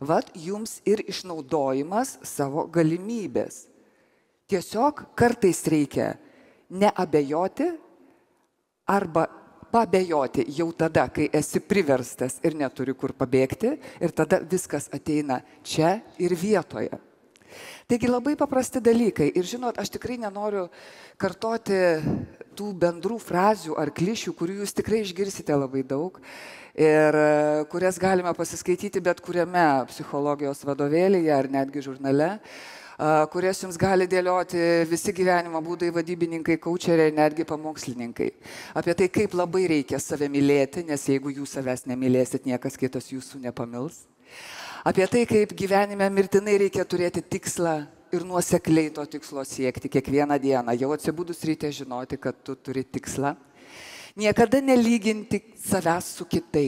Vat jums ir išnaudojimas savo galimybės. Tiesiog kartais reikia neabejoti arba pabejoti jau tada, kai esi priverstas ir neturi kur pabėgti, ir tada viskas ateina čia ir vietoje. Taigi labai paprasti dalykai. Ir žinot, aš tikrai nenoriu kartoti tų bendrų frazių ar klišių, kurių jūs tikrai išgirsite labai daug ir kurias galime pasiskaityti bet kuriame psichologijos vadovėlyje ar netgi žurnale, kurias jums gali dėlioti visi gyvenimo būdai, vadybininkai, kaučeriai, netgi pamokslininkai. Apie tai, kaip labai reikia save mylėti, nes jeigu jūs savęs nemylėsit, niekas kitas jūsų nepamils. Apie tai, kaip gyvenime mirtinai reikia turėti tikslą ir nuosekliai to tikslo siekti kiekvieną dieną. Jau atsibudus ryte žinoti, kad tu turi tikslą. Niekada nelyginti savęs su kitais.